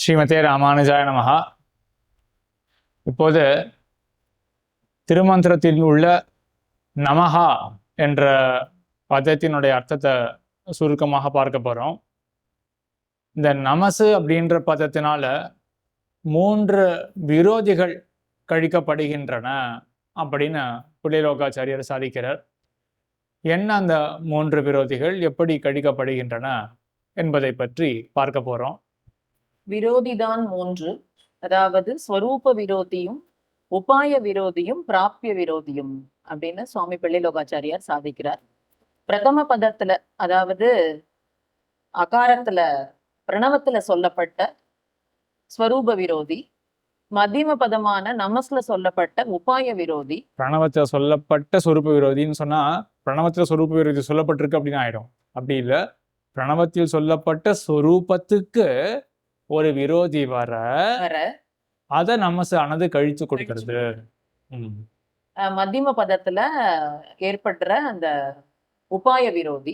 ஸ்ரீமதே ராமானுஜாய நமஹா. இப்போது திருமந்திரத்தில் உள்ள நமஹா என்ற பதத்தினுடைய அர்த்தத்தை சுருக்கமாக பார்க்க போகிறோம். இந்த நமசு அப்படின்ற பதத்தினால 3 விரோதிகள் கழிக்கப்படுகின்றன அப்படின்னு புலிலோகாச்சாரியர் சாதிக்கிறார். என்ன அந்த 3 விரோதிகள், எப்படி கழிக்கப்படுகின்றன என்பதை பற்றி பார்க்க போகிறோம். விரோதிதான் 3, அதாவது ஸ்வரூப விரோதியும் உபாய விரோதியும் பிராபிய விரோதியும் அப்படின்னு சுவாமி பிள்ளைலோகாச்சாரியார் சாதிக்கிறார். பிரதம பதத்துல, அதாவது அகாரத்துல பிரணவத்துல சொல்லப்பட்ட ஸ்வரூப விரோதி, மத்தியம பதமான நமஸ்ல சொல்லப்பட்ட உபாய விரோதி. பிரணவத்தில் சொல்லப்பட்ட சொரூப விரோதின்னு சொன்னா பிரணவத்தில் சொரூப விரோதி சொல்லப்பட்டிருக்கு அப்படின்னு ஆயிடும். அப்படி இல்லை, பிரணவத்தில் சொல்லப்பட்ட சொரூபத்துக்கு ஒரு விரோதி வர அத நமசு ஆனது கழிச்சு கொடுக்கிறது. மத்தியம பதத்துல ஏற்படுற அந்த உபாய விரோதி,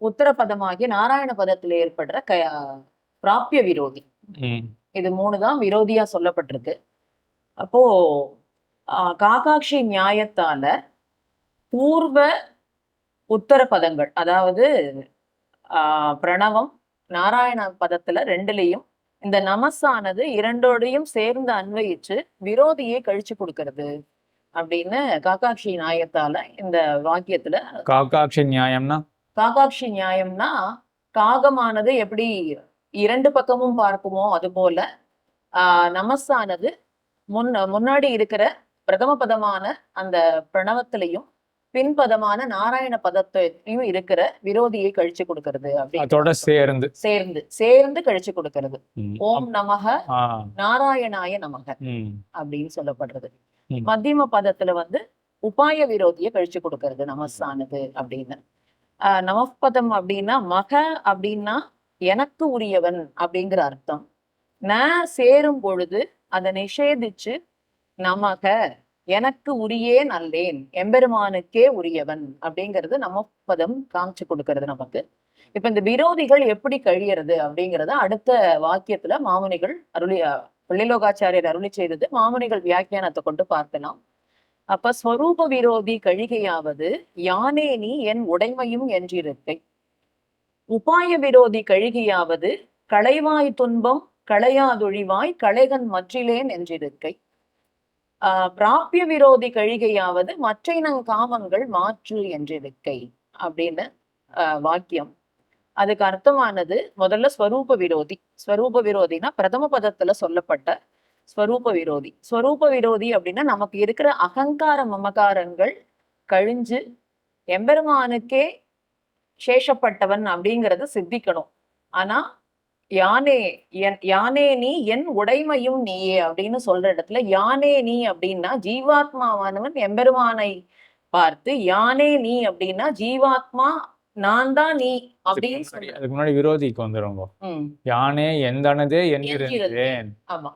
உத்தர பதமாகிய நாராயண பதத்துல ஏற்படுற பிராபிய விரோதி. இது 3 தான் விரோதியா சொல்லப்பட்டிருக்கு. அப்போ காகாட்சி நியாயத்தால பூர்வ உத்தர பதங்கள், அதாவது பிரணவம் நாராயண பதத்துல 2லயும் இந்த நமஸானது 2ஓடையும் சேர்ந்து அன்வயிச்சு விரோதியை கழிச்சு கொடுக்கறது அப்படின்னு காகாட்சி நியாயத்தால இந்த வாக்கியத்துல. காகாட்சி நியாயம்னா, காகாட்சி நியாயம்னா காகமானது எப்படி 2 பக்கமும் பார்க்குமோ அது போல நமஸானது முன்னாடி இருக்கிற பிரதம பதமான அந்த பிரணவத்திலையும் பின்பதமான நாராயண பதத்தையும் இருக்கிற விரோதியை கழிச்சு கொடுக்கிறது. அதோட சேர்ந்து சேர்ந்து சேர்ந்து கழிச்சு கொடுக்கிறது. ஓம் நமக நாராயணாய நமக அப்படின்னு சொல்லப்படுறது. மத்தியம பதத்துல உபாய விரோதியை கழிச்சு கொடுக்கிறது நமஸானது அப்படின்னு. நமப்பதம் அப்படின்னா மக அப்படின்னா எனக்கு உரியவன் அப்படிங்கிற அர்த்தம். சேரும் பொழுது அதை நிஷேதிச்சு நமக எனக்கு உரியே நல்லேன், எம்பெருமானுக்கே உரியவன் அப்படிங்கிறது நமப்பதம் காமிச்சு கொடுக்கறது நமக்கு. இப்ப இந்த விரோதிகள் எப்படி கழியறது அப்படிங்கிறத அடுத்த வாக்கியத்துல மாமுனிகள் பிள்ளைலோகாச்சாரியர் அருளி செய்தது மாமுனிகள் வியாக்கியானத்தை கொண்டு பார்க்கலாம். அப்ப ஸ்வரூப விரோதி கழிகையாவது யானே நீ என் உடைமையும் என்றிருக்கை. உபாய விரோதி கழிகையாவது களைவாய் துன்பம் களையாதொழிவாய் களைகன் மற்றிலேன் என்றிருக்கை. பிராபிய விரோதி கழிகையாவது மற்றையினங் காமங்கள் மாற்று என்றிருக்கை அப்படின்னு வாக்கியம். அதுக்கு அர்த்தமானது முதல்ல ஸ்வரூப விரோதி. ஸ்வரூப விரோதினா பிரதம பதத்துல சொல்லப்பட்ட ஸ்வரூப விரோதி. ஸ்வரூப விரோதி அப்படின்னா நமக்கு இருக்கிற அகங்கார மமகாரங்கள் கழிஞ்சு எம்பெருமானுக்கே சேஷப்பட்டவன் அப்படிங்கிறது சித்திக்கணும். ஆனா யானே நீ என் உடைமையும் நீயே அப்படின்னு சொல்ற இடத்துல யானே நீ அப்படின்னா ஜீவாத்மாவானவன் எம்பெருமானை பார்த்து யானே நீ அப்படின்னா ஜீவாத்மா நான் தான் நீ அப்படின்னு சொல்லி அதுக்கு முன்னாடி விரோதிக்கு வந்துருங்க. யானே எந்தனதே என்கிறேன். ஆமா,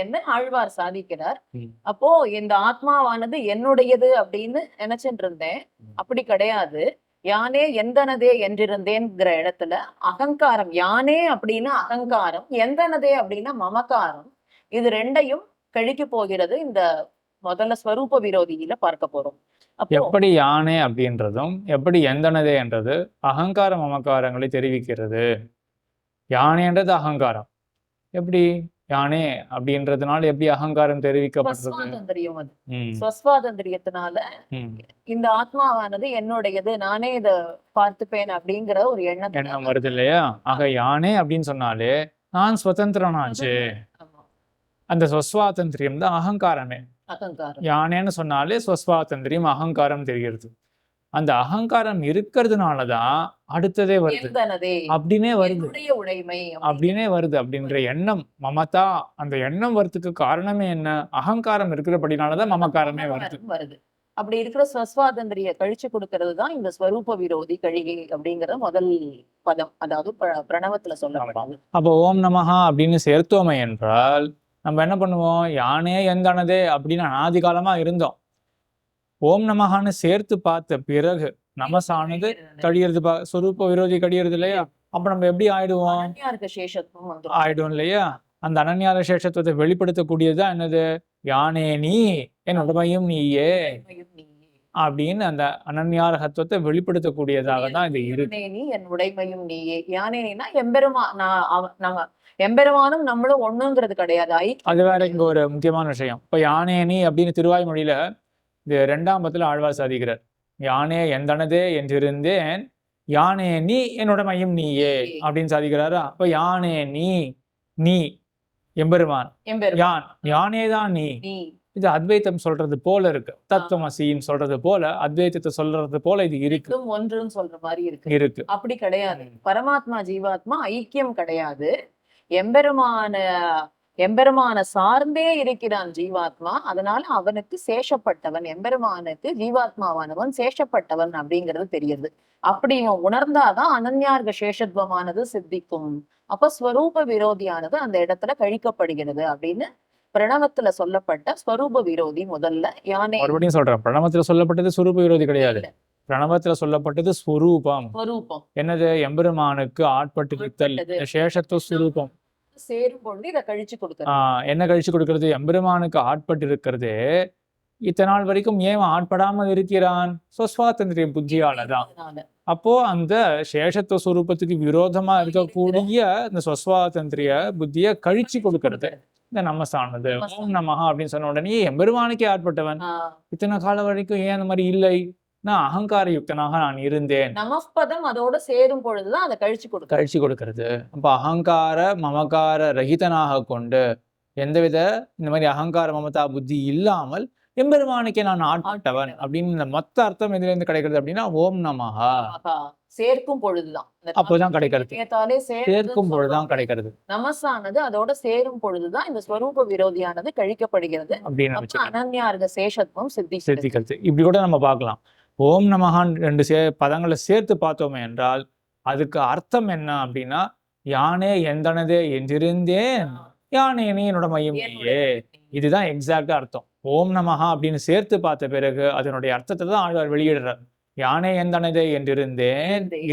என்ன ஆழ்வார் சாதிக்கிறார். அப்போ இந்த ஆத்மாவானது என்னுடையது அப்படின்னு நினைச்சுட்டு இருந்தேன், அப்படி கிடையாது. யானே எந்தனதே என்றிருந்தேன்ங்கிற இடத்துல அகங்காரம், யானே அப்படின்னா அகங்காரம், எந்தனதே அப்படின்னா மமக்காரம், இது 2ஐயும் கழிக்க போகிறது இந்த முதல்ல ஸ்வரூப விரோதியில பார்க்க போறோம். எப்படி யானே அப்படின்றதும் எப்படி எந்தனதே என்றது அகங்கார மமக்காரங்களை தெரிவிக்கிறது. யானேன்றது அகங்காரம், எப்படி யானே அப்படின்றதுனால எப்படி அகங்காரம் தெரிவிக்கப்பட்டது? ஸ்வஸ்வாதந்திரியத்தினால இந்த ஆத்மாவானது என்னுடையது, நானே இத பார்த்துப்பேன் அப்படிங்கிற ஒரு எண்ணம் வருது இல்லையா? ஆக யானே அப்படின்னு சொன்னாலே நான் சுதந்திரனாச்சு. அந்த ஸ்வஸ்வாதந்திரியம் தான் அகங்காரமே. யானேன்னு சொன்னாலே ஸ்வஸ்வாதந்திரியம் அகங்காரம் தெரிகிறது. அந்த அகங்காரம் இருக்கிறதுனாலதான் அடுத்ததே வருது அப்படின்னே வருது அப்படின்ற எண்ணம் மமதா. அந்த எண்ணம் வரதுக்கு காரணமே என்ன? அகங்காரம் இருக்கிறபடினாலதான் மமக்காரமே வருது. அப்படி இருக்கிற ஸ்வஸ்வாதந்திரிய கழிச்சு கொடுக்கறது தான் இந்த ஸ்வரூப விரோதி கழிகை அப்படிங்கிற முதல் பதம், அதாவது பிரணவத்துல சொல்லப்படுது. அப்போ ஓம் நமஹா அப்படின்னு சேர்த்தோமே என்றால் நம்ம என்ன பண்ணுவோம்? யானே எந்தானதே அப்படின்னு அனாதி காலமா இருந்தோம். ஓம் நமகான்னு சேர்த்து பார்த்த பிறகு நமசானது கழியறது, சொரூப விரோதி கழியறது இல்லையா? அப்ப நம்ம எப்படி ஆயிடுவோம்? அனன்யார்க சேஷத்துவம் வந்துரும். ஆயிடும் இல்லையா? அந்த அனன்யார சேஷத்துவத்தை வெளிப்படுத்தக்கூடியதுதான் என்னது? யானே நீ என் உடமையும் நீயே உடைமையும் நீயே. அப்படின்னு அந்த அனன்யாரகத்துவத்தை வெளிப்படுத்தக்கூடியதாக தான் இது இருக்கு. யானே நீ என் உடைமையும் நீயே. யானே நீனா எம்பெருமா நம்ம எம்பெருமானும் நம்மளும் ஒண்ணுங்கிறது கிடையாது. அது வேற இங்க ஒரு முக்கியமான விஷயம். இப்ப யானே நீ அப்படின்னு திருவாய்மொழியில இது 2ஆம் பத்துல ஆழ்வார் சாதிக்கிறார். யானே எந்தனதே என்றிருந்தேன் யானே நீ என்னோட மையம் நீயே அப்படின்னு சாதிக்கிறாரா? அப்ப யானே நீ எம்பெருமான், யான் யானேதான் நீ. இது அத்வைத்தம் சொல்றது போல இருக்கு. தத்துவமசின்னு சொல்றது போல, அத்வைத்தத்தை சொல்றது போல இது இருக்கு. ஒன்றுன்னு சொல்ற மாதிரி இருக்கு. அப்படி கிடையாது. பரமாத்மா ஜீவாத்மா ஐக்கியம் கிடையாது. எம்பெருமான சார்ந்தே இருக்கிறான் ஜீவாத்மா. அதனால அவனுக்கு சேஷப்பட்டவன், எம்பெருமானுக்கு ஜீவாத்மாவானவன் சேஷப்பட்டவன் அப்படிங்கிறது தெரியுது. அப்படி இவன் உணர்ந்தாதான் அனன்யார்க சேஷத்துவமானது சித்திக்கும். அப்ப ஸ்வரூப விரோதியானது அந்த இடத்துல கழிக்கப்படுகிறது அப்படின்னு பிரணவத்துல சொல்லப்பட்ட ஸ்வரூப விரோதி முதல்ல யானை. மறுபடியும் சொல்றேன், பிரணவத்துல சொல்லப்பட்டது ஸ்வரூப விரோதி கிடையாது. பிரணவத்துல சொல்லப்பட்டது ஸ்வரூபம். என்னது? எம்பெருமானுக்கு ஆட்பட்டிருத்தல், சேஷத்துவ ஸ்வரூபம். சேரும் பொழுது இதை கழிச்சு கொடுக்கிறது. என்ன கழிச்சு கொடுக்கிறது? எம்பெருமானுக்கு ஆட்பட்டு இருக்கிறது. இத்தனை நாள் வரைக்கும் ஏன் ஆட்படாமல் இருக்கிறான்? சுவாதந்திரிய புத்தியாலதான். அப்போ அந்த சேஷத்துவ ஸ்வரூபத்துக்கு விரோதமா இருக்கக்கூடிய இந்த சுவாதந்திரிய புத்திய கழிச்சு கொடுக்கறது இந்த நமஸ்தானது. ஓம் நமஹா அப்படின்னு சொன்ன உடனே எம்பெருமானுக்கே ஆட்பட்டவன். இத்தனை காலம் வரைக்கும் ஏன் அந்த மாதிரி இல்லை? நான் அகங்கார யுக்தனாக நான் இருந்தேன். நமஸ்பதம் அதோட சேரும் பொழுதுதான் அதை கழிச்சு கொடுக்கறது. அப்ப அகங்கார மமகார ரஹிதனாக கொண்டு எந்தவித இந்த மாதிரி அகங்கார மமதா புத்தி இல்லாமல் எம்பெருமானுக்கே நான் ஆட்பட்டவன் அப்படின்னு இந்த மொத்த அர்த்தம் எதுல இருந்து கிடைக்கிறது அப்படின்னா ஓம் நமஹா சேர்க்கும் பொழுதுதான். அப்போதான் கிடைக்கிறது. சேர்க்கும் பொழுதுதான் கிடைக்கிறது. நமசானது அதோட சேரும் பொழுதுதான் இந்த ஸ்வரூப விரோதியானது கழிக்கப்படுகிறது அப்படின்னு அனன்யார்க சேஷத்துவம் சித்திக்கிறது. இப்படி கூட நம்ம பார்க்கலாம். ஓம் நமகான் 2 பதங்களை சேர்த்து பார்த்தோமே என்றால் அதுக்கு அர்த்தம் என்ன அப்படின்னா, யானே எந்தனதே என்றிருந்தேன் யானே நீ என்னோட மையம் நீயே. இதுதான் எக்ஸாக்டா அர்த்தம். ஓம் நமஹா அப்படின்னு சேர்த்து பார்த்த பிறகு அதனுடைய அர்த்தத்தை தான் ஆழ்வார் வெளியிடுறார். யானே எந்தனதே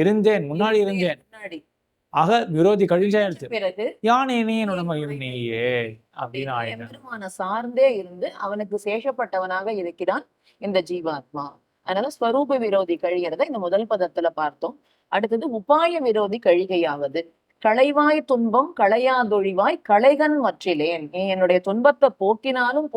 இருந்தேன் முன்னாடி இருந்தேன். ஆக விரோதி கழிஞ்சாயிடுச்சு. பிறகு யானே நீ என்னோட மையம் நீயே அப்படின்னு ஆயிடுறான். சார்ந்தே இருந்து அவனுக்கு சேஷப்பட்டவனாக இருக்கிறான் இந்த ஜீவாத்மா. அதனால ஸ்வரூப விரோதி கழிகிறத இந்த முதல் பதத்துல பார்த்தோம். அடுத்தது உபாய விரோதி கழிகையாவது. களைவாய் துன்பம் களையாதொழிவாய் களைகன் மற்றிலேன். நீ என்னுடைய துன்பத்தை போக்கினாலும்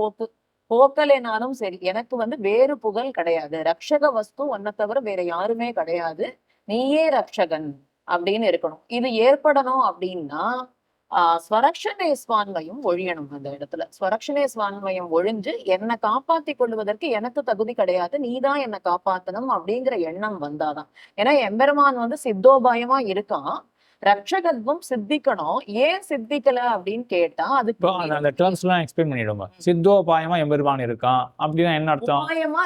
போக்கலேனாலும் சரி, எனக்கு வேறு புகழ் கிடையாது. ரக்ஷக வஸ்து ஒன்ன தவிர வேற யாருமே கிடையாது, நீயே ரக்ஷகன் அப்படின்னு இருக்கணும். இது ஏற்படணும் அப்படின்னா ஸ்வரக்ஷணே ஸ்வான்மயம் ஒழியணும். அந்த இடத்துல ஸ்வரக்ஷணே ஸ்வான்மயம் ஒழிஞ்சு என்னை காப்பாத்தி கொள்வதற்கு எனக்கு தகுதி கிடையாது, நீதான் என்னை காப்பாத்தணும் அப்படிங்கிற எண்ணம் வந்தாதான். ஏன்னா எம்பெருமான் சித்தோபாயமா இருக்கான், ரக்ஷகத்துவம் சித்திக்கணும். ஏன் சித்திக்கல அப்படின்னு கேட்டா அதுக்கு அந்த டேர்ம்ஸ் எல்லாம் எக்ஸ்பிளைன் பண்ணிடுங்க. சித்தோபாயமா எம்பெருமான் இருக்கான் அப்படின்னா என்ன அர்த்தம்? உபாயமா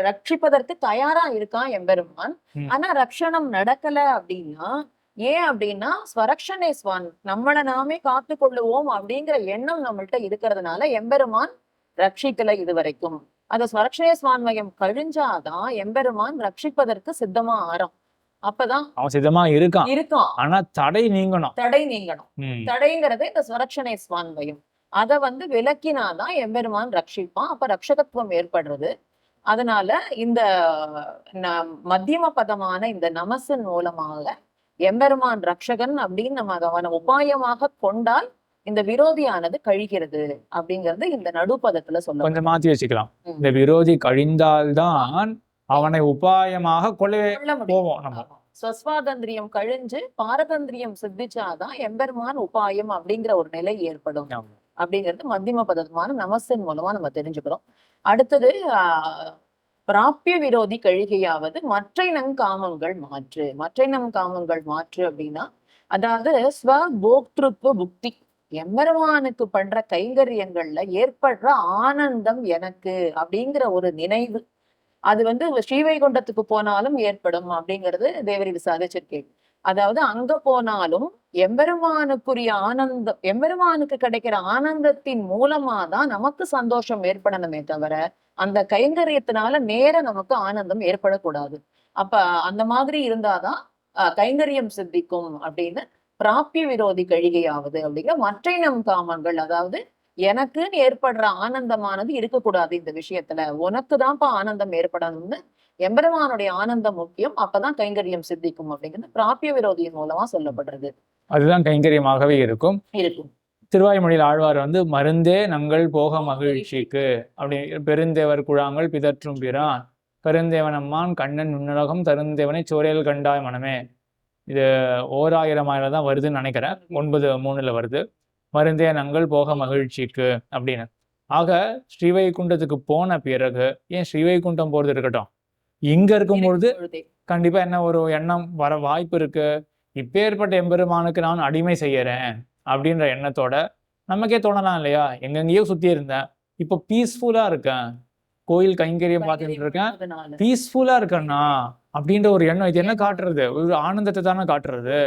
ரட்சிப்பதற்கு தயாரா இருக்கான் எம்பெருமான். ஆனா ரக்ஷணம் நடக்கல அப்படின்னா ஏன் அப்படின்னா ஸ்வரக்ஷணே ஸ்வான், நம்மளை நாமே காத்து கொள்ளுவோம் அப்படிங்கிற எண்ணம் நம்மள்ட்ட இருக்கிறதுனால எம்பெருமான் ரட்சிக்கல இது வரைக்கும். அந்த ஸ்வரக்ஷணே ஸ்வான்மயம் கழிஞ்சாதான் எம்பெருமான் ரட்சிப்பதற்கு சித்தமா ஆறான். அப்பதான் அவன் சித்தமா இருக்கான். ஆனா தடை நீங்கணும். தடைங்கிறது இந்த ஸ்வரக்ஷணே ஸ்வான்மயம். அத விலக்கினாதான் எம்பெருமான் ரட்சிப்பான். அப்ப ரட்சகத்துவம் ஏற்படுறது. அதனால இந்த மத்தியம பதமான இந்த நமசின் மூலமாக எம்பெருமான் ரக்ஷகன் அப்படின்னு நம்ம அவனை உபாயமாக கொண்டால் இந்த விரோதியானது கழிகிறது அப்படிங்கிறது இந்த நடுப்பதத்துல சொல்ல. கொஞ்சம் மாத்தி வச்சுக்கலாம். இந்த விரோதி கழிந்தால்தான் அவனை உபாயமாக கொள்ள போவோம். நம்ம ஸ்வஸ்வாதந்திரியம் கழிஞ்சு பாரதந்திரியம் சித்திச்சாதான் எம்பெருமான் உபாயம் அப்படிங்கிற ஒரு நிலை ஏற்படும் அப்படிங்கிறது மத்தியம பதமான நமசின் மூலமா நம்ம தெரிஞ்சுக்கிறோம். அடுத்தது பிராபிய விரோதி கழிகையாவது மற்ற காமங்கள் மாற்று அப்படின்னா அதாவது ஸ்வபோக்திருத்துவ புக்தி. எம்பெருமானுக்கு பண்ற கைங்கரியங்கள்ல ஏற்படுற ஆனந்தம் எனக்கு அப்படிங்கிற ஒரு நினைவு, அது ஸ்ரீவைகுண்டத்துக்கு போனாலும் ஏற்படும் அப்படிங்கிறது தேவரி விசாரிச்சிருக்கேன். அதாவது அங்க போனாலும் எம்பெருமானுக்குரிய ஆனந்தம், எம்பெருமானுக்கு கிடைக்கிற ஆனந்தத்தின் மூலமாதான் நமக்கு சந்தோஷம் ஏற்படணுமே தவிர அந்த கைங்கரியத்தினால நேர நமக்கு ஆனந்தம் ஏற்படக்கூடாது. அப்ப அந்த மாதிரி இருந்தாதான் கைங்கரியம் சித்திக்கும் அப்படின்னு பிராபிய விரோதி கழிகையாவது அப்படிங்கிற மற்ற நம் காமங்கள், அதாவது எனக்குன்னு ஏற்படுற ஆனந்தமானது இருக்கக்கூடாது இந்த விஷயத்துல, உனக்குதான்ப்பா ஆனந்தம் ஏற்படணும்னு எம்பெருமானுடைய ஆனந்தம் முக்கியம், அப்பதான் கைங்கரியம் சித்திக்கும் அப்படிங்கிறது பிராபிய விரோதியின் மூலமா சொல்லப்படுறது. அதுதான் கைங்கரியமாகவே இருக்கும். இருக்கும். திருவாய்மொழியில் ஆழ்வார் மருந்தே நங்கள் போக மகிழ்ச்சிக்கு அப்படி பெருந்தேவர் குழாங்கள் பிதற்றும் பிரான் கருந்தேவனம்மான் கண்ணன் நுண்ணுலகம் தருந்தேவனை சோரையில் கண்டாய் மனமே. இது 1000 தான் வருதுன்னு நினைக்கிறேன், 9:3 வருது. மருந்தே நங்கள் போக மகிழ்ச்சிக்கு அப்படின்னு. ஆக ஸ்ரீவைகுண்டத்துக்கு போன பிறகு, ஏன் ஸ்ரீவைகுண்டம் போறது இருக்கட்டும், இங்க இருக்கும்பொழுது கண்டிப்பா என்ன ஒரு எண்ணம் வர வாய்ப்பு இருக்கு, இப்பேற்பட்ட எம்பெருமானுக்கு நான் அடிமை செய்யறேன் அப்படின்ற எண்ணத்தோட நமக்கே தோணலாம் இல்லையா? எங்கெங்கேயோ சுத்தி இருந்தேன், இப்போ பீஸ்ஃபுல்லா இருக்கேன், கோயில் கைங்கரியம் பார்த்துட்டு இருக்கேன், பீஸ்ஃபுல்லா இருக்கேன்னா அப்படின்ற ஒரு எண்ணம். இது என்ன காட்டுறது? ஒரு ஆனந்தத்தை தானே காட்டுறது.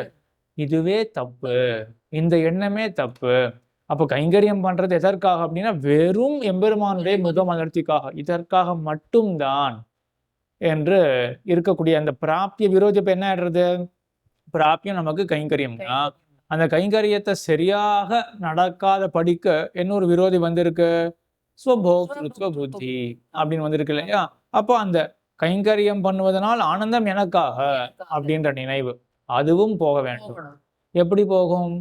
இதுவே தப்பு, இந்த எண்ணமே தப்பு. அப்போ கைங்கரியம் பண்றது எதற்காக அப்படின்னா வெறும் எம்பெருமானுடைய முகமலர்ச்சிக்காக, இதற்காக மட்டும்தான் என்று இருக்கக்கூடிய அந்த பிராபிய விரோதி. இப்ப என்ன ஆயிடுறது? பிராபியம் நமக்கு கைங்கரியம் தான். அந்த கைங்கரியத்தை சரியாக நடக்காத படிக்க இன்னொரு விரோதி வந்திருக்கு, ஸ்வபோக்திருத்வ புத்தி அப்படின்னு வந்திருக்கு இல்லையா? அப்போ அந்த கைங்கரியம் பண்ணுவதனால் ஆனந்தம் எனக்காக அப்படின்ற நினைவு அதுவும் போக வேண்டும். எப்படி போகும்?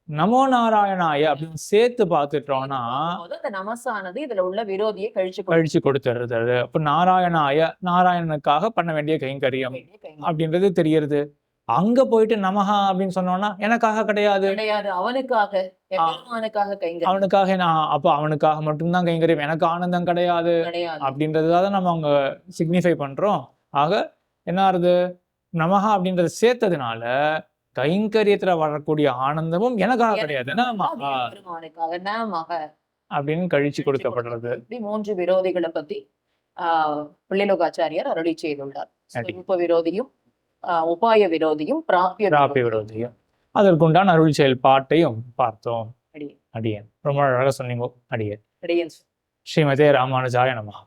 நமோ நாராயணாய அப்படின்னு சேர்த்து பார்த்துட்டோம்னா நமசானது இதுல உள்ள விரோதியை கழிச்சு கொடுத்துறது. அப்ப நாராயணாய, நாராயணனுக்காக பண்ண வேண்டிய கைங்கரியம் அப்படின்றது தெரியறது. அங்க போயிட்டு நமஹா அப்படின்னு சொன்னோம்னா எனக்காக கிடையாது, அவனுக்காக அவனுக்காக நான், அப்போ அவனுக்காக மட்டும்தான் கைங்கரியம், எனக்கு ஆனந்தம் கிடையாது அப்படின்றதுதான் நம்ம அங்க சிக்னிஃபை பண்றோம். ஆக என்ன ஆறுது? நமஹா அப்படின்றத சேர்த்ததுனால கைங்கரியத்துல வரக்கூடிய ஆனந்தமும் எனக்காக கிடையாது, அப்படின்னு கழிச்சு கொடுக்கப்படுறது. 3 விரோதிகளை பத்தி பிள்ளைலோகாச்சாரியார் அருளி செய்துள்ளார். உப விரோதியும், உபாய விரோதியும், பிராபிய விரோதியும். அதற்குண்டான அருள் செயல் பாட்டையும் பார்த்தோம். அடியேன் ரொம்ப அழகா சொன்னீங்க. அடியேன். ஸ்ரீமதே ராமானுஜாய நமஹ.